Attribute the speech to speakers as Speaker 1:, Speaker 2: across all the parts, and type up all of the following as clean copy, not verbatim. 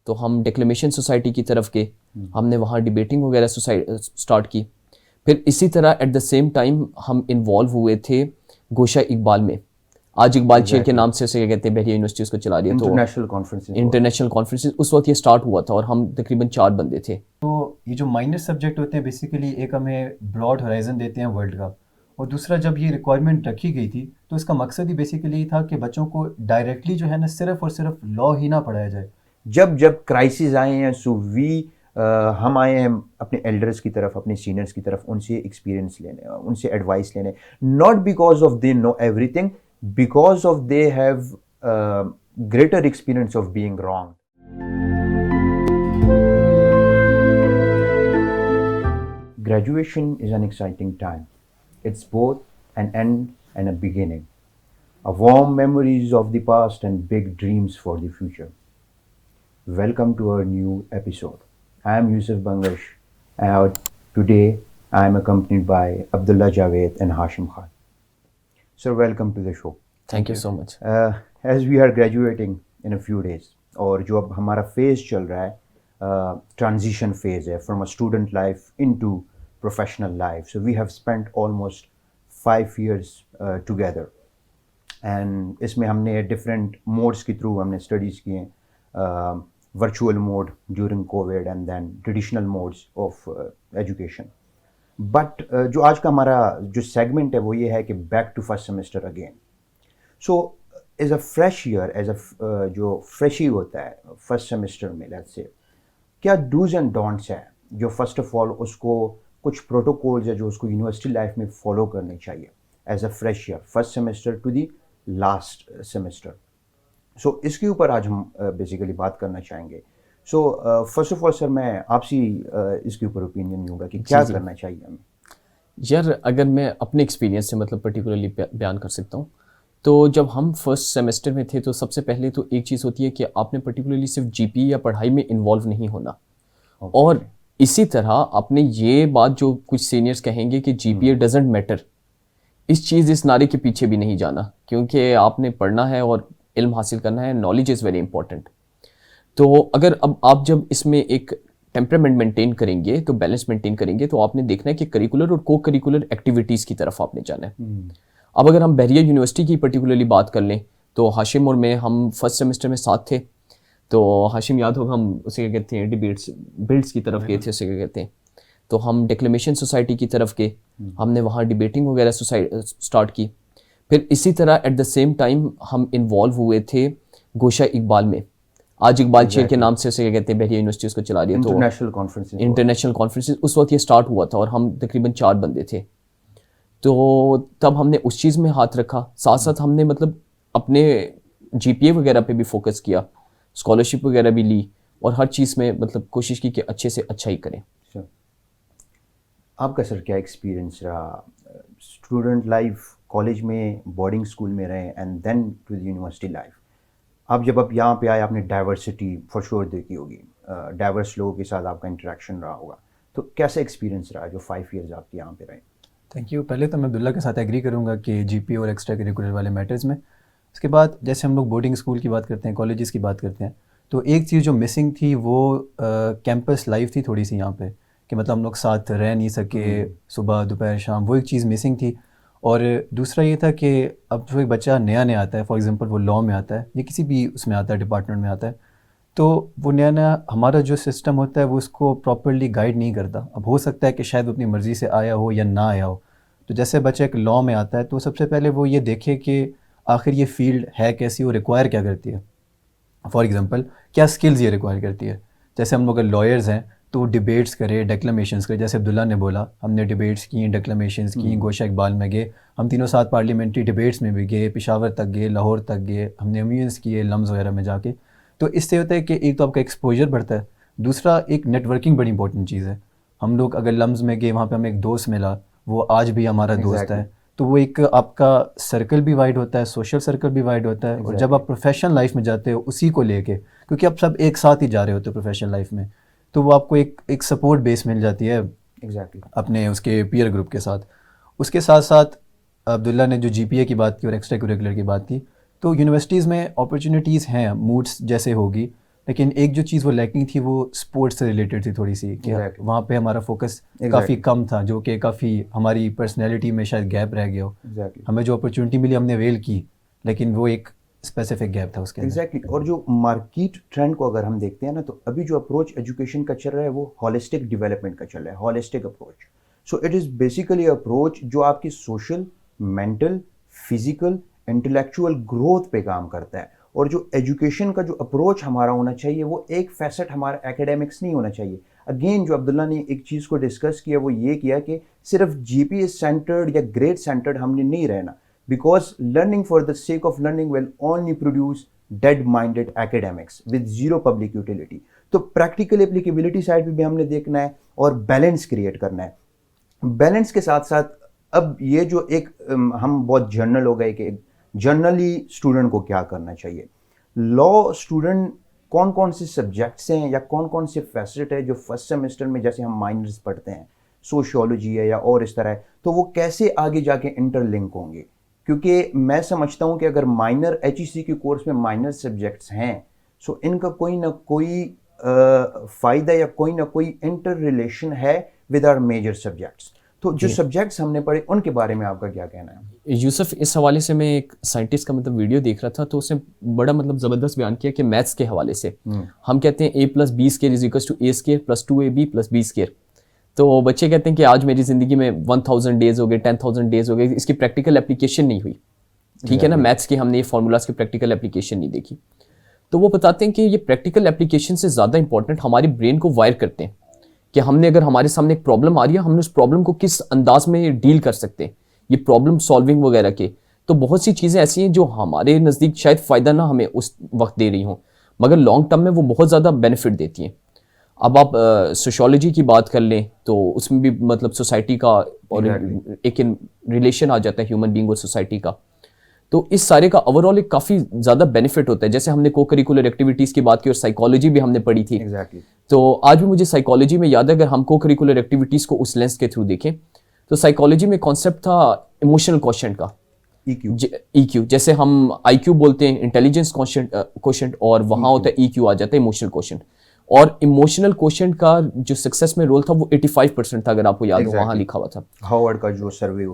Speaker 1: तो हम डिक्लेमेशन सोसाइटी की तरफ गए, हमने वहाँ डिबेटिंग वगैरह स्टार्ट की। फिर इसी तरह एट द सेम टाइम हम इन्वॉल्व हुए थे गोशा इकबाल में। आज इकबाल चेयर के नाम से उसे क्या कहते हैं, बहरिया यूनिवर्सिटी उसको चला रही है। तो इंटरनेशनल कॉन्फ्रेंसेस उस वक्त ये स्टार्ट हुआ था और हम तकरीबन 4 बंदे थे।
Speaker 2: तो ये जो माइनर सब्जेक्ट होते हैं बेसिकली एक हमें ब्रॉड होराइजन देते हैं वर्ल्ड का, और दूसरा जब ये रिक्वायरमेंट रखी गई थी तो इसका मकसद ही बेसिकली था कि बच्चों को डायरेक्टली जो है ना सिर्फ और सिर्फ लॉ ही ना पढ़ाया जाए।
Speaker 3: जब क्राइसिस आए हैं सो हम आए हैं अपने एल्डर्स की तरफ, अपने सीनियर्स की तरफ, उनसे एक्सपीरियंस लेने, उनसे एडवाइस लेने, not because of they know everything, because of they have greater experience of being wrong. Graduation is an exciting time. It's both an end and a beginning. A warm memories of the past and big dreams for the future. Welcome to our new episode. I am Yusuf Bangash, and today I am accompanied by Abdullah Javed and Hashim Khan. Sir, welcome to the show.
Speaker 1: Thank you so much.
Speaker 3: As we are graduating in a few days, और जो अब हमारा phase चल रहा है, transition phase है from a student life into professional life. So we have spent almost 5 years together, and इसमें हमने डिफरेंट मोड्स के थ्रू हमने स्टडीज़ किए, virtual mode during Covid and then traditional modes of education. But जो आज का हमारा जो सेगमेंट है वो ये है कि back to first semester again. So as a fresh year, as a जो फ्रेश ही होता है फर्स्ट सेमेस्टर में, लेट्स से क्या डूज एंड डोंट्स है जो फर्स्ट ऑफ ऑल उसको कुछ प्रोटोकॉल्स है जो उसको यूनिवर्सिटी लाइफ में फॉलो करने चाहिए as a fresh year, first semester to the last semester. So इसके ऊपर आज हम बेसिकली बात करना चाहेंगे। So first of all sir, मैं आपसे इसके ऊपर ओपिनियन लूँगा कि क्या करना चाहिए हमें।
Speaker 1: यार अगर मैं अपने एक्सपीरियंस से मतलब पर्टिकुलरली बयान कर सकता हूँ, तो जब हम फर्स्ट सेमेस्टर में थे तो सबसे पहले तो एक चीज़ होती है कि आपने पर्टिकुलरली सिर्फ जीपीए या पढ़ाई में इन्वॉल्व नहीं होना। और इसी तरह आपने ये बात जो कुछ सीनियर्स कहेंगे कि जीपीए डजेंट मैटर, इस नारे के पीछे भी नहीं जाना, क्योंकि आपने पढ़ना है और इल्म हासिल करना है। Knowledge is very important. तो अगर अब आप जब इसमें एक टेम्परामेंट मेंटेन करेंगे, तो बैलेंस मेंटेन करेंगे, तो आपने देखना है कि करिकुलर और को करिकुलर एक्टिविटीज़ की तरफ आपने जाना है। अब अगर हम बहरिया यूनिवर्सिटी की पर्टिकुलरली बात कर लें, तो हाशिम और मैं हम फर्स्ट सेमेस्टर में साथ थे। तो हाशिम याद होगा, हम उसे क्या कहते हैं, डिबेट्स बिल्ड्स की तरफ गए थे, उसे क्या कहते हैं। तो हम डिक्लेमेशन सोसाइटी की तरफ गए, हमने वहाँ डिबेटिंग वगैरह स्टार्ट की। फिर इसी तरह एट द सेम टाइम हम इन्वॉल्व हुए थे गोशा इकबाल में। आज इकबाल चेयर के नाम से उसे क्या कहते हैं, बहरिया यूनिवर्सिटी उसको चला रही है। तो इंटरनेशनल कॉन्फ्रेंसेस उस वक्त ये स्टार्ट हुआ था और हम तकरीबन 4 बंदे थे। तो तब हमने उस चीज़ में हाथ रखा, साथ साथ हमने मतलब अपने जीपीए वगैरह पे भी फोकस किया, स्कॉलरशिप वगैरह भी ली, और हर चीज़ में मतलब कोशिश की कि अच्छे से अच्छा ही करें।
Speaker 3: आपका सर क्या एक्सपीरियंस रहा स्टूडेंट लाइफ, कॉलेज में, बोर्डिंग स्कूल में रहे and then to the university life? आप जब आप यहाँ पे आए आपने डाइवर्सिटी फॉर श्योर देखी होगी, डाइवर्स लोगों के साथ आपका इंटरेक्शन रहा होगा, तो कैसा एक्सपीरियंस रहा जो 5 ईयर्स आप यहाँ पे रहे?
Speaker 2: Thank you. पहले तो मैं अब्दुल्ला के साथ एग्री करूँगा कि जीपीए और एक्स्ट्रा करिकुलर वाले मैटर्स में। उसके बाद जैसे हम लोग बोर्डिंग स्कूल की बात करते हैं, कॉलेजेस की बात करते हैं, तो एक चीज़ जो मिसिंग थी वो कैंपस लाइफ थी थोड़ी सी यहाँ पे, कि मतलब हम लोग साथ रह नहीं सके सुबह दोपहर शाम, वो एक चीज़ मिसिंग थी। और दूसरा ये था कि अब जो एक बच्चा नया आता है, फॉर एग्जांपल वो लॉ में आता है या किसी भी उसमें आता है, डिपार्टमेंट में आता है, तो वो नया हमारा जो सिस्टम होता है वो उसको प्रॉपर्ली गाइड नहीं करता। अब हो सकता है कि शायद वो अपनी मर्ज़ी से आया हो या ना आया हो। तो जैसे बच्चा एक लॉ में आता है तो सबसे पहले वो ये देखे कि आखिर ये फील्ड है कैसी, वो रिक्वायर क्या करती है। फॉर एग्जांपल क्या स्किल्स ये रिक्वायर करती है। जैसे हम लोग अगर लॉयर्स हैं तो डिबेट्स करे, डेक्लेमेशंस करे, जैसे अब्दुल्ला ने बोला हमने डिबेट्स की, डेक्लेमेशंस की, गोशा इकबाल में गए, हम तीनों साथ पार्लियामेंट्री डिबेट्स में भी गए, पेशावर तक गए, लाहौर तक गए, हमने एमयूएंस किए लम्स वगैरह में जाके। तो इससे होता है कि एक तो आपका एक्सपोजर बढ़ता है, दूसरा एक नेटवर्किंग बड़ी इंपॉर्टेंट चीज़ है। हम लोग अगर लम्स में गए, वहाँ पे हमें एक दोस्त मिला, वो आज भी हमारा दोस्त है, तो वो एक आपका सर्कल भी वाइड होता है, सोशल सर्कल भी वाइड होता है। और जब आप प्रोफेशनल लाइफ में जाते हो उसी को लेके, क्योंकि आप सब एक साथ ही जा रहे होते हो प्रोफेशनल लाइफ में, तो वो आपको एक सपोर्ट बेस मिल जाती है अपने उसके पीयर ग्रुप के साथ। उसके साथ साथ अब्दुल्ला ने जो जीपीए की बात की और एक्स्ट्रा करिकुलर की बात की, तो यूनिवर्सिटीज़ में अपॉर्चुनिटीज़ हैं, मूड्स जैसे होगी, लेकिन एक जो चीज़ वो लैकिंग थी वो स्पोर्ट्स से रिलेटेड थी थोड़ी सी, कि
Speaker 3: Exactly.
Speaker 2: वहाँ पे हमारा फोकस काफ़ी कम था, जो कि काफ़ी हमारी पर्सनैलिटी में शायद गैप रह गया हो।
Speaker 3: Exactly.
Speaker 2: हमें जो अपॉर्चुनिटी मिली हमने वेल की, लेकिन वो एक स्पेसिफिक गैप था उसके अंदर।
Speaker 3: एग्जैक्टली और जो मार्केट ट्रेंड को अगर हम देखते हैं ना, तो अभी जो अप्रोच एजुकेशन का चल रहा है वो हॉलिस्टिक डेवलपमेंट का चल रहा है, holistic approach. So it is basically approach जो आपकी social, mental, physical, intellectual growth पे काम करता है। और जो एजुकेशन का जो अप्रोच हमारा होना चाहिए वो एक फैसेट हमारा एकेडमिक्स नहीं होना चाहिए। अगेन जो अब्दुल्ला ने एक चीज़ को डिस्कस किया वो ये किया कि सिर्फ जीपीएस सेंटर्ड या ग्रेड सेंटर्ड हमने नहीं रहना, because learning for the sake of learning will only produce dead-minded academics with zero public utility. तो प्रैक्टिकल एप्लीकेबिलिटी साइड पे भी हमने देखना है और बैलेंस क्रिएट करना है। बैलेंस के साथ साथ अब ये जो एक हम बहुत जर्नल हो गए कि जर्नली स्टूडेंट को क्या करना चाहिए। लॉ स्टूडेंट कौन कौन से सब्जेक्ट्स हैं या कौन कौन से फैसेट है जो फर्स्ट सेमेस्टर में जैसे हम माइनर्स पढ़ते हैं, सोशियोलॉजी है या और इस तरह है, तो वो कैसे आगे जाके इंटरलिंक होंगे। क्योंकि मैं समझता हूं कि अगर माइनर एचईसी के कोर्स में माइनर सब्जेक्ट्स हैं, सो इनका कोई ना कोई फ़ायदा या कोई इंटर रिलेशन है विद आवर मेजर सब्जेक्ट्स। तो जो सब्जेक्ट्स हमने पढ़े उनके बारे में आपका क्या कहना है?
Speaker 1: यूसुफ, इस हवाले से मैं एक साइंटिस्ट का मतलब वीडियो देख रहा था, तो उसने बड़ा मतलब ज़बरदस्त बयान किया कि मैथ्स के हवाले से हम कहते हैं a + b² = a² + 2ab + b²। तो बच्चे कहते हैं कि आज मेरी ज़िंदगी में 1000 डेज़ हो गए, 10,000 डेज़ हो गए, इसकी प्रैक्टिकल एप्लीकेशन नहीं हुई। ठीक है ना, मैथ्स के हमने ये फार्मूलाज की प्रैक्टिकल एप्लीकेशन नहीं देखी। तो वो बताते हैं कि ये प्रैक्टिकल एप्लीकेशन से ज़्यादा इंपॉर्टेंट हमारे ब्रेन को वायर करते हैं कि हमने अगर हमारे सामने एक प्रॉब्लम आ रही है, हमने उस प्रॉब्लम को किस अंदाज में डील कर सकते हैं, ये प्रॉब्लम सॉल्विंग वगैरह के। तो बहुत सी चीज़ें ऐसी हैं जो हमारे नज़दीक शायद फ़ायदा ना हमें उस वक्त दे रही हों, मगर लॉन्ग टर्म में वो बहुत ज़्यादा बेनिफिट देती हैं। अब आप सोशियोलॉजी की बात कर लें तो उसमें भी मतलब सोसाइटी का और एक रिलेशन आ जाता है ह्यूमन बीइंग और सोसाइटी का। तो इस सारे का ओवरऑल एक काफ़ी ज़्यादा बेनिफिट होता है। जैसे हमने को करिकुलर एक्टिविटीज़ की बात की और साइकोलॉजी भी हमने पढ़ी थी। तो आज भी मुझे साइकोलॉजी में याद है, अगर हम को करिकुलर एक्टिविटीज़ को उस लेंस के थ्रू देखें तो साइकोलॉजी में कॉन्सेप्ट था इमोशनल क्वेश्चन का, EQ। जैसे हम IQ बोलते हैं, इंटेलिजेंस क्वेश्चन, और वहाँ होता है EQ आ जाता है, इमोशनल क्वेश्चन। और इमोशनल क्वेश्चन का जो सक्सेस में रोल था वो 85% था, अगर आपको याद हो, वहाँ लिखा हुआ था।
Speaker 3: हार्वर्ड का जो सर्वे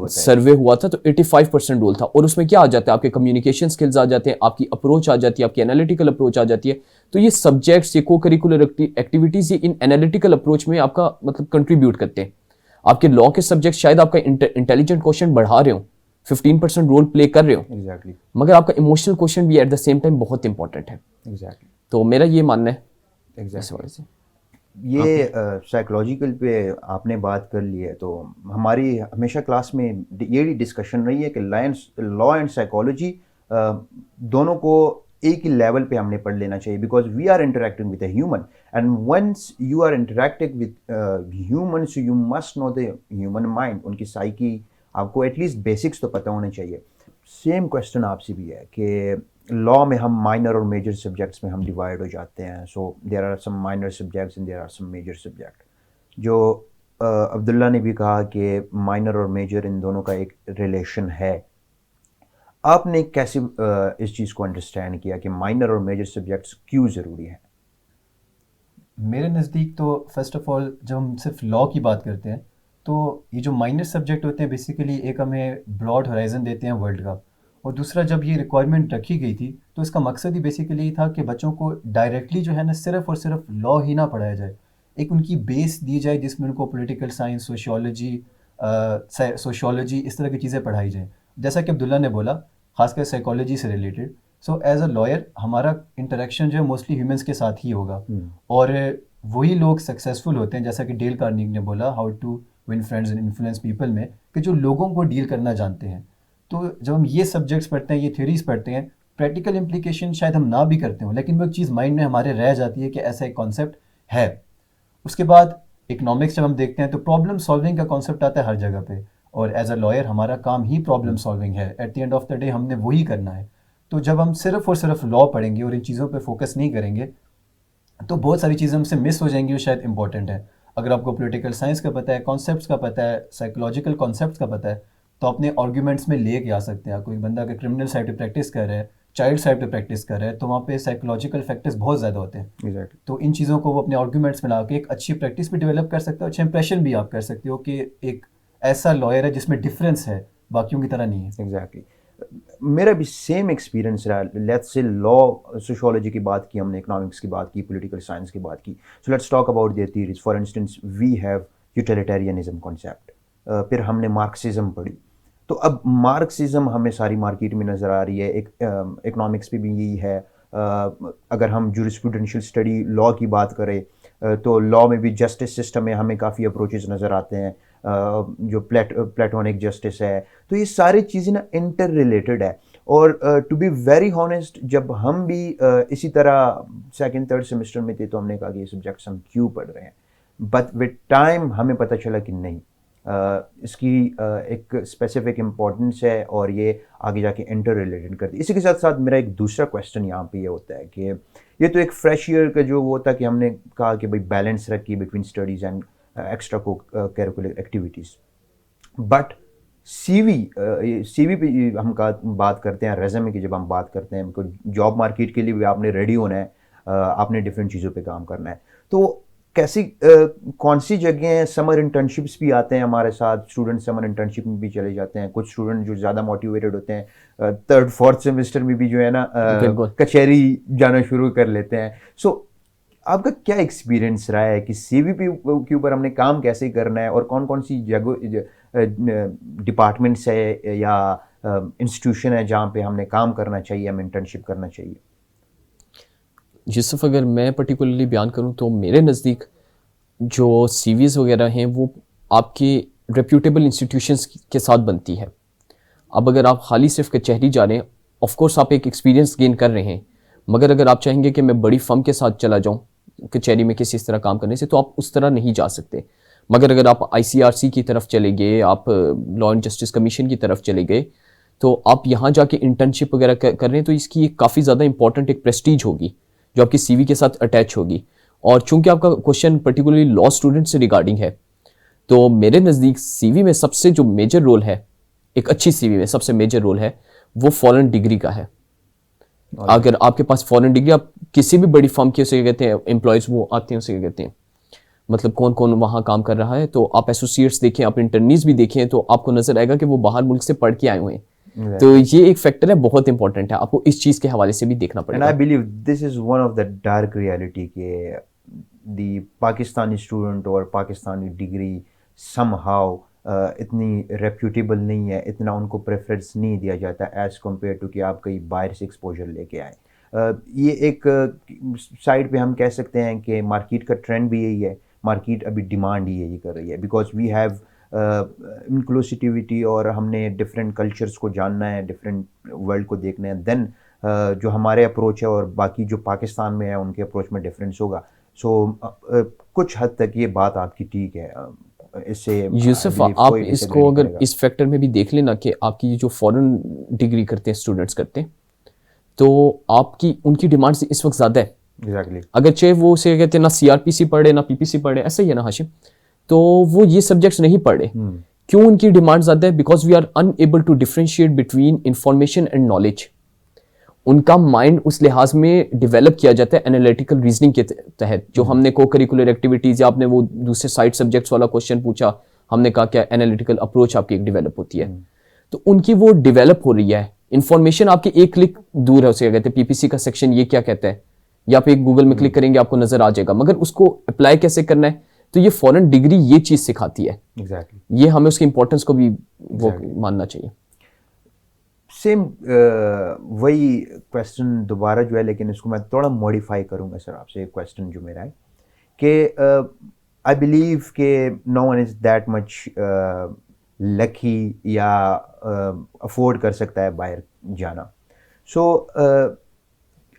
Speaker 1: हुआ था तो 85% रोल था। और उसमें क्या आ जाता है, आपके कम्युनिकेशन स्किल्स आ जाते हैं, आपकी अप्रोच आ जाती है, आपकी एनालिटिकल अप्रोच आ जाती है। तो ये सब्जेक्ट्स, ये को करिकुलर एक्टिविटीज़, ये इन एनालिटिकल अप्रोच में आपका मतलब कंट्रीब्यूट करते हैं। आपके लॉ के सब्जेक्ट शायद आपका इंटेलिजेंट क्वेश्चन बढ़ा रहे हो, 15% रोल प्ले कर रहे हो, मगर आपका इमोशनल क्वेश्चन भी एट द सेम टाइम बहुत इंपॉर्टेंट है। तो मेरा ये मानना है।
Speaker 3: ये साइकोलॉजिकल पे आपने बात कर ली है, तो हमारी हमेशा क्लास में ये डिस्कशन रही है कि लॉ एंड साइकोलॉजी दोनों को एक ही लेवल पे हमने पढ़ लेना चाहिए, because we are interacting with a human, and once you are interacting with human, so you must know the human mind, उनकी साइकी, आपको एटलीस्ट बेसिक्स तो पता होने चाहिए। सेम क्वेश्चन आपसे भी है कि लॉ में हम माइनर और मेजर सब्जेक्ट्स में हम डिवाइड हो जाते हैं। So there are some minor subjects and there are some major subject. जो अब्दुल्ला ने भी कहा कि माइनर और मेजर इन दोनों का एक रिलेशन है। आपने कैसे इस चीज़ को अंडरस्टैंड किया कि माइनर और मेजर सब्जेक्ट्स क्यों ज़रूरी हैं?
Speaker 2: मेरे नज़दीक तो फर्स्ट ऑफ ऑल जब हम सिर्फ लॉ की बात करते हैं तो ये जो माइनर सब्जेक्ट होते हैं बेसिकली एक हमें ब्रॉड होराइजन देते हैं वर्ल्ड का, और दूसरा जब ये रिक्वायरमेंट रखी गई थी तो इसका मकसद ही बेसिकली था कि बच्चों को डायरेक्टली जो है ना सिर्फ और सिर्फ लॉ ही ना पढ़ाया जाए, एक उनकी बेस दी जाए जिसमें उनको पॉलिटिकल साइंस, सोशियोलॉजी इस तरह की चीज़ें पढ़ाई जाएँ। जैसा कि अब्दुल्ला ने बोला, खासकर साइकोलॉजी से related. So as a lawyer हमारा इंटरेक्शन जो है मोस्टली ह्यूमंस के साथ ही होगा, और वही लोग सक्सेसफुल होते हैं, जैसा कि डेल कार्नेगी ने बोला, how to win friends and influence people में, कि जो लोगों को डील करना जानते हैं। तो जब हम ये सब्जेक्ट्स पढ़ते हैं, ये थ्योरीज पढ़ते हैं, प्रैक्टिकल इम्प्लीकेशन शायद हम ना भी करते हो, लेकिन वो एक चीज़ माइंड में हमारे रह जाती है कि ऐसा एक कॉन्सेप्ट है। उसके बाद इकोनॉमिक्स जब हम देखते हैं तो प्रॉब्लम सॉल्विंग का कॉन्सेप्ट आता है हर जगह पे, और एज अ लॉयर हमारा काम ही प्रॉब्लम सॉल्विंग है। At the end of the day हमने वही करना है। तो जब हम सिर्फ और सिर्फ लॉ पढ़ेंगे और इन चीज़ों पे फोकस नहीं करेंगे तो बहुत सारी चीज़ें हमसे मिस हो जाएंगी, वो शायद इंपॉर्टेंट है। अगर आपको पॉलिटिकल साइंस का पता है, कॉन्सेप्ट्स का पता है, साइकोलॉजिकल कॉन्सेप्ट्स का पता है, तो अपने आर्ग्यूमेंट्स में ले के आ सकते हैं। कोई बंदा अगर क्रिमिनल साइड पे प्रैक्टिस कर रहा है चाइल्ड साइड पे प्रैक्टिस कर रहा है तो वहाँ पे साइकोलॉजिकल फैक्टर्स बहुत ज़्यादा होते हैं।
Speaker 3: एग्जैक्टली।
Speaker 2: तो इन चीज़ों को वो अपने आर्गूमेंट्स में ला के एक अच्छी प्रैक्टिस भी डेवलप कर सकते हो, अच्छा इंप्रेशन भी आप कर सकते हो कि एक ऐसा लॉयर है जिसमें डिफरेंस है, बाकियों की तरह नहीं है।
Speaker 3: एग्जैक्टली। मेरा भी सेम एक्सपीरियंस रहा। लेट्स से लॉ, सोशियोलॉजी की बात की हमने, इकोनॉमिक्स की बात की, पॉलिटिकल साइंस की बात की, so let's talk about their theories. For instance we have utilitarianism concept, फिर हमने मार्क्सिज्म पढ़ी। तो अब मार्क्सिज्म हमें सारी मार्केट में नज़र आ रही है, एक इकोनॉमिक्स पे भी यही है। अगर हम जूरिस्प्रूडेंशियल स्टडी लॉ की बात करें तो लॉ में भी जस्टिस सिस्टम में हमें काफ़ी अप्रोचेस नज़र आते हैं, जो प्लेटोनिक जस्टिस है। तो ये सारी चीज़ें ना इंटर रिलेटेड है। और टू बी वेरी हॉनेस्ट, जब हम भी इसी तरह सेकंड थर्ड सेमेस्टर में थे तो हमने कहा कि ये सब्जेक्ट्स हम क्यों पढ़ रहे हैं, बट विद टाइम हमें पता चला कि नहीं, इसकी एक स्पेसिफिक इम्पोर्टेंस है और ये आगे जाके इंटर रिलेटेड करती है। इसी के साथ साथ मेरा एक दूसरा क्वेश्चन यहाँ पे ये होता है कि ये तो एक फ्रेश ईयर का जो वो था कि हमने कहा कि भाई बैलेंस रखिए between studies and extra curricular activities, but CV पे हम बात करते हैं, रेज़्यूमे की जब हम बात करते हैं, जॉब मार्केट के लिए भी आपने रेडी होना है, आपने डिफरेंट चीज़ों पे काम करना है। तो कैसी कौन सी जगह समर इंटर्नशिप्स भी आते हैं हमारे साथ, स्टूडेंट समर इंटर्नशिप में भी चले जाते हैं। कुछ स्टूडेंट जो ज़्यादा मोटिवेटेड होते हैं थर्ड फोर्थ सेमेस्टर में भी जो है ना
Speaker 1: बिल्कुल।
Speaker 3: कचहरी जाना शुरू कर लेते हैं। सो आपका क्या एक्सपीरियंस रहा है कि सीवीपी के ऊपर हमने काम कैसे करना है और कौन कौन सी जगह डिपार्टमेंट्स है या इंस्टीट्यूशन है जहाँ पे हमने काम करना चाहिए, हम इंटर्नशिप करना चाहिए?
Speaker 1: यूसुफ, अगर मैं पर्टिकुलरली बयान करूं तो मेरे नज़दीक जो सीवीज़ वगैरह हैं वो आपके रेप्यूटेबल इंस्टीट्यूशंस के साथ बनती है। अब अगर आप खाली सिर्फ कचहरी जा रहे हैं, ऑफ कोर्स आप एक एक्सपीरियंस गेन कर रहे हैं, मगर अगर आप चाहेंगे कि मैं बड़ी फर्म के साथ चला जाऊं कचहरी में किसी इस तरह काम करने से, तो आप उस तरह नहीं जा सकते। मगर अगर आप आईसीआरसी की तरफ चले गए, आप लॉ एंड जस्टिस कमीशन की तरफ चले गए, तो आप यहाँ जाके इंटर्नशिप वगैरह कर रहे हैं, तो इसकी एक काफ़ी ज़्यादा इंपॉर्टेंट एक प्रेस्टीज होगी जो आपकी सीवी के साथ अटैच होगी। और चूंकि आपका क्वेश्चन पर्टिकुलरली लॉ स्टूडेंट से रिगार्डिंग है, तो मेरे नज़दीक सीवी में सबसे जो मेजर रोल है, एक अच्छी सीवी में सबसे मेजर रोल है, वो फॉरेन डिग्री का है। अगर आपके पास फॉरेन डिग्री, आप किसी भी बड़ी फर्म के उसे कहते हैं एम्प्लॉयज़ वो आते हैं, उसे कहते हैं मतलब कौन कौन वहाँ काम कर रहा है, तो आप एसोसिएट्स देखें, आप इंटर्नीज भी देखें, तो आपको नजर आएगा कि वो बाहर मुल्क से पढ़ के आए हुए हैं। तो ये एक फैक्टर है, बहुत इंपॉर्टेंट है, आपको इस चीज़ के हवाले से भी देखना
Speaker 3: एंड
Speaker 1: पड़ेगा।
Speaker 3: I believe this is one of the dark reality के दी पाकिस्तानी स्टूडेंट और पाकिस्तानी डिग्री समहाउ इतनी रेप्यूटेबल नहीं है, इतना उनको प्रेफरेंस नहीं दिया जाता एज़ कम्पेयर टू कि आप कहीं बाहर से एक्सपोजर लेके आए। ये एक साइड पे हम कह सकते हैं कि मार्केट का ट्रेंड भी यही है, मार्केट अभी डिमांड ही यही कर रही है, बिकॉज वी हैव इंक्लूसिविटी और हमने डिफरेंट कल्चर्स को जानना है, डिफरेंट वर्ल्ड को देखना है, देन जो हमारे अप्रोच है और बाकी जो पाकिस्तान में है उनके अप्रोच में डिफरेंस होगा। सो कुछ हद तक ये बात आपकी ठीक है। इससे
Speaker 1: यूसुफ, आप इसको अगर इस फैक्टर में भी देख लेना कि आपकी जो फॉरेन डिग्री करते हैं स्टूडेंट्स करते हैं, तो आपकी उनकी डिमांड से इस वक्त ज़्यादा है।
Speaker 3: एग्जैक्टली।
Speaker 1: अगर चाहे वो उसे कहते हैं ना सीआरपीसी पढ़े ना पीपीसी पढ़े, ऐसा ही है ना हाशिम, तो वो ये सब्जेक्ट्स नहीं पढ़े। क्यों उनकी डिमांड ज़्यादा है? Because we are unable to differentiate between information and knowledge. उनका माइंड उस लिहाज में डेवलप किया जाता है एनालिटिकल रीजनिंग के तहत। जो हमने को करिकुलर एक्टिविटीज़ या आपने वो दूसरे साइड सब्जेक्ट्स वाला क्वेश्चन पूछा, हमने कहा क्या एनालिटिकल अप्रोच आपकी एक डेवलप होती है, तो उनकी वो डेवलप हो रही है। इंफॉर्मेशन आपके एक क्लिक दूर है, उसे कहते हैं पीपीसी का सेक्शन ये क्या कहता है, या आप एक गूगल में क्लिक करेंगे आपको नजर आ जाएगा, मगर उसको अप्लाई कैसे करना है, तो ये फॉरेन डिग्री ये चीज़ सिखाती है।
Speaker 3: एग्जैक्टली।
Speaker 1: ये हमें उसकी इंपॉर्टेंस को भी वो मानना चाहिए।
Speaker 3: सेम वही क्वेश्चन दोबारा जो है, लेकिन इसको मैं थोड़ा मॉडिफाई करूंगा सर आपसे। क्वेश्चन जो मेरा है कि आई बिलीव के no one is that much lucky या अफोर्ड कर सकता है बाहर जाना। सो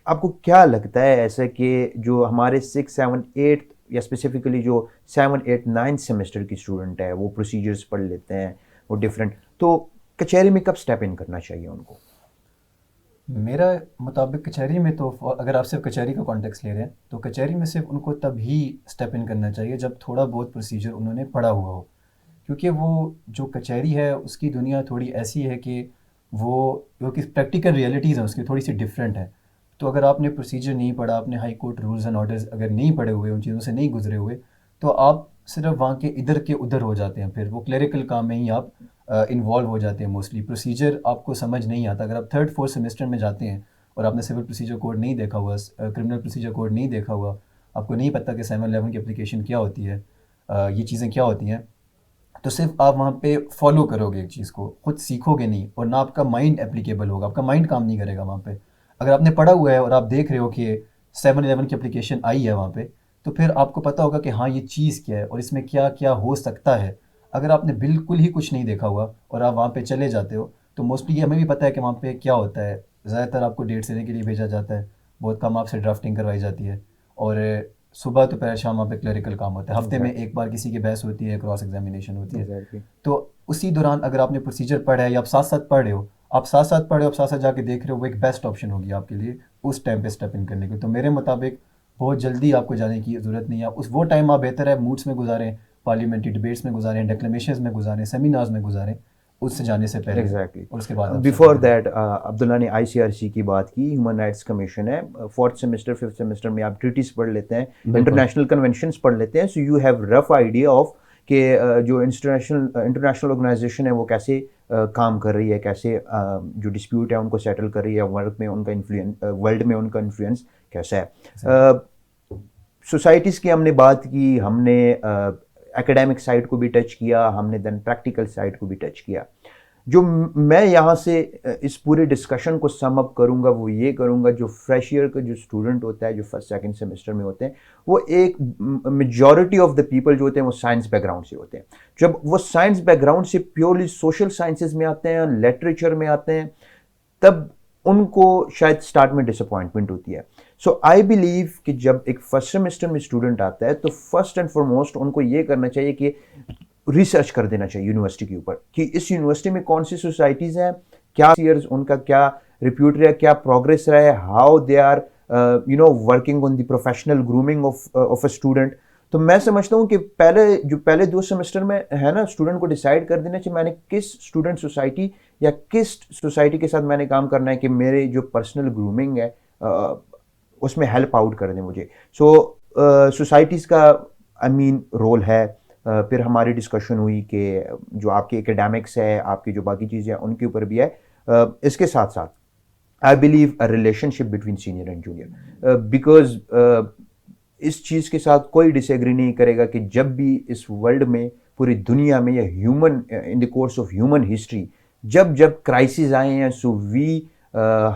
Speaker 3: आपको क्या लगता है ऐसा कि जो हमारे 6, 7, 8 या स्पेसिफिकली जो 7, 8, 9 सेमेस्टर की स्टूडेंट है वो प्रोसीजर्स पढ़ लेते हैं, वो डिफरेंट, तो कचहरी में कब स्टेप इन करना चाहिए उनको?
Speaker 2: मेरा मुताबिक कचहरी में तो अगर आप सिर्फ कचहरी का कॉन्टेक्स्ट ले रहे हैं तो कचहरी में सिर्फ उनको तभी स्टेप इन करना चाहिए जब थोड़ा बहुत प्रोसीजर उन्होंने पढ़ा हुआ हो, क्योंकि वो जो कचहरी है उसकी दुनिया थोड़ी ऐसी है कि वो कि प्रैक्टिकल रियलिटीज़ हैं उसकी थोड़ी सी डिफरेंट है। तो अगर आपने प्रोसीजर नहीं पढ़ा, आपने high court rules and orders अगर नहीं पढ़े हुए, उन चीज़ों से नहीं गुजरे हुए, तो आप सिर्फ वहाँ के इधर के उधर हो जाते हैं, फिर वो क्लरिकल काम में ही आप इन्वॉल्व हो जाते हैं। मोस्टली प्रोसीजर आपको समझ नहीं आता। अगर आप थर्ड फोर्थ सेमेस्टर में जाते हैं और आपने सिविल प्रोसीजर कोड नहीं देखा हुआ, क्रिमिनल प्रोसीजर कोड नहीं देखा हुआ, आपको नहीं पता कि 711 की एप्लीकेशन क्या होती है, ये चीज़ें क्या होती हैं, तो सिर्फ आप वहाँ पे फॉलो करोगे एक चीज़ को, खुद सीखोगे नहीं, और ना आपका माइंड एप्लीकेबल होगा, आपका माइंड काम नहीं करेगा वहाँ पे। अगर आपने पढ़ा हुआ है और आप देख रहे हो कि 711 की एप्लीकेशन आई है वहाँ पे, तो फिर आपको पता होगा कि हाँ ये चीज़ क्या है और इसमें क्या क्या हो सकता है। अगर आपने बिल्कुल ही कुछ नहीं देखा हुआ और आप वहाँ पे चले जाते हो, तो मोस्टली हमें भी पता है कि वहाँ पे क्या होता है। ज़्यादातर आपको डेट्स लेने के लिए भेजा जाता है, बहुत कम आपसे ड्राफ्टिंग करवाई जाती है, और सुबह दोपहर शाम वहाँ पे क्लरिकल काम होता है। हफ्ते में एक बार किसी की बहस होती है, क्रॉस एग्जामिनेशन होती है।
Speaker 3: एग्जैक्टली।
Speaker 2: तो उसी दौरान अगर आपने प्रोसीजर पढ़ा है या आप साथ साथ पढ़ रहे हो, आप साथ साथ पढ़ रहे हो, आप साथ साथ जाके देख रहे हो, वो एक बेस्ट ऑप्शन होगी आपके लिए उस टाइम पे स्टेप इन करने की। तो मेरे मुताबिक बहुत जल्दी आपको जाने की ज़रूरत नहीं है। उस वो टाइम आप बेहतर है मूड्स में गुजारें, पार्लियामेंट्री डिबेट्स में गुजारें, डेक्लेमेशंस में गुजारें, सेमिनार्स में गुजारें, उससे जाने से पहले।
Speaker 3: एग्जैक्टली।
Speaker 2: और उसके बाद आप
Speaker 3: बिफोर दैट अब्दुल्ला ने आईसीआरसी की बात की, ह्यूमन राइट्स कमीशन है, फोर्थ सेमेस्टर फिफ्थ सेमेस्टर में आप ट्रीटीज पढ़ लेते हैं, इंटरनेशनल कन्वेंशंस पढ़ लेते हैं, so you have rough idea of कि जो इंटरनेशनल ऑर्गेनाइजेशन है वो कैसे काम कर रही है, कैसे जो डिस्प्यूट है उनको सेटल कर रही है, वर्ल्ड में उनका इन्फ्लुएंस कैसा है। सोसाइटीज़ की हमने बात की, हमने एकेडमिक साइड को भी टच किया, हमने देन प्रैक्टिकल साइड को भी टच किया। जो मैं यहाँ से इस पूरे डिस्कशन को सम अप करूँगा वो ये करूँगा, जो फ्रेश ईयर का जो स्टूडेंट होता है, जो फर्स्ट सेकंड सेमेस्टर में होते हैं, वो एक मेजॉरिटी ऑफ द पीपल जो होते हैं वो साइंस बैकग्राउंड से होते हैं। जब वो साइंस बैकग्राउंड से प्योरली सोशल साइंसेज में आते हैं, लिटरेचर में आते हैं, तब उनको शायद स्टार्ट में डिसअपॉइंटमेंट होती है। सो आई बिलीव कि जब एक फर्स्ट सेमेस्टर में स्टूडेंट आता है तो फर्स्ट एंड फॉरमोस्ट उनको ये करना चाहिए कि रिसर्च कर देना चाहिए यूनिवर्सिटी के ऊपर कि इस यूनिवर्सिटी में कौन सी सोसाइटीज़ हैं, क्या ईयर्स उनका क्या रिप्यूट रहा है, क्या प्रोग्रेस रहा है, how they are working on the professional grooming of a student. तो मैं समझता हूँ कि पहले 2 सेमेस्टर में है ना, स्टूडेंट को डिसाइड कर देना चाहिए मैंने किस स्टूडेंट सोसाइटी या किस सोसाइटी के साथ मैंने काम करना है कि मेरे जो पर्सनल ग्रूमिंग है उसमें हेल्प आउट कर दें मुझे। सो सोसाइटीज़ का रोल है। फिर हमारी डिस्कशन हुई कि जो आपके एकेडमिक्स है, आपकी जो बाकी चीज़ें हैं उनके ऊपर भी है। इसके साथ साथ I believe a relationship between senior and junior, because इस चीज़ के साथ कोई डिसएग्री नहीं करेगा कि जब भी इस वर्ल्ड में, पूरी दुनिया में, या human in the course of human history, जब जब क्राइसिस आए हैं, सो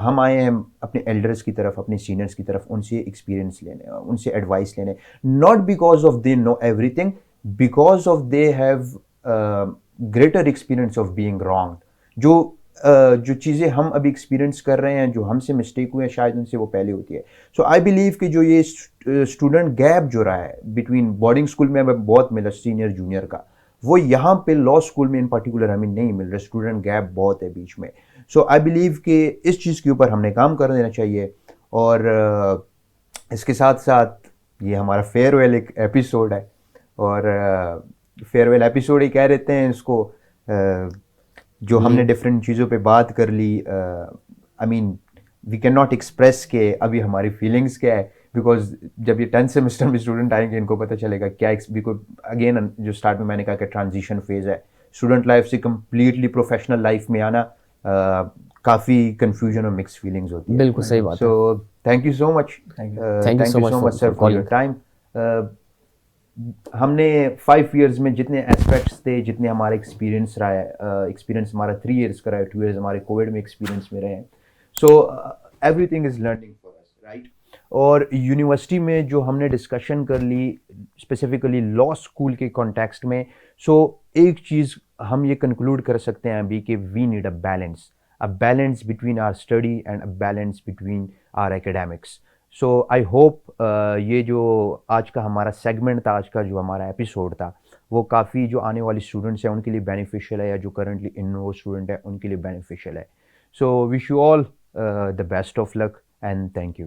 Speaker 3: हम आए हैं अपने एल्डर्स की तरफ, अपने सीनियर्स की तरफ, उनसे एक्सपीरियंस लेने, उनसे एडवाइस लेने, not because of they know everything, because of they have greater experience of being wrong. जो चीज़ें हम अभी एक्सपीरियंस कर रहे हैं, जो हमसे मिस्टेक हुए हैं, शायद उनसे वो पहले होती है। सो आई बिलीव कि जो ये स्टूडेंट गैप जो रहा है बिटवीन बोर्डिंग स्कूल में हमें बहुत मिला सीनियर जूनियर का, वो यहाँ पे लॉ स्कूल में इन पर्टिकुलर हमें नहीं मिल रहा। स्टूडेंट गैप बहुत है बीच में। सो आई बिलीव कि इस चीज़ के ऊपर हमने काम कर देना चाहिए। और इसके साथ साथ ये हमारा फेयरवेल एक एपिसोड है, और फेयरवेल एपिसोड ही कह देते हैं इसको। जो हमने डिफरेंट चीज़ों पे बात कर ली, वी कैन नॉट एक्सप्रेस के अभी हमारी फीलिंग्स क्या है, बिकॉज जब ये 10th सेमेस्टर में स्टूडेंट आएंगे इनको पता चलेगा क्या। बिकॉज अगेन जो स्टार्ट में मैंने कहा कि ट्रांजिशन फेज है, स्टूडेंट लाइफ से कम्प्लीटली प्रोफेशनल लाइफ में आना, काफ़ी कन्फ्यूजन और मिक्स फीलिंग्स होती है।
Speaker 1: बिल्कुल सही बात है।
Speaker 3: So thank you so much,
Speaker 1: Thank you so much
Speaker 3: sir
Speaker 1: for
Speaker 3: for your
Speaker 1: calling.
Speaker 3: Time. हमने 5 years में जितने एस्पेक्ट्स थे, जितने हमारा एक्सपीरियंस रहा है, एक्सपीरियंस हमारा 3 years का रहा है, 2 years हमारे कोविड में एक्सपीरियंस में रहे हैं। So everything is learning for us, right. और यूनिवर्सिटी में जो हमने डिस्कशन कर ली स्पेसिफिकली लॉ स्कूल के कॉन्टेक्स्ट में, सो एक चीज़ हम ये कंक्लूड कर सकते हैं अभी कि we need a balance between our study and a balance between our academics. So I hope ये जो आज का हमारा सेगमेंट था, आज का जो हमारा एपिसोड था, वो काफ़ी जो आने वाले स्टूडेंट्स हैं उनके लिए बेनिफिशियल है, या जो करंटली इन स्टूडेंट है उनके लिए बेनिफिशियल है। So wish you all the best of luck and thank you.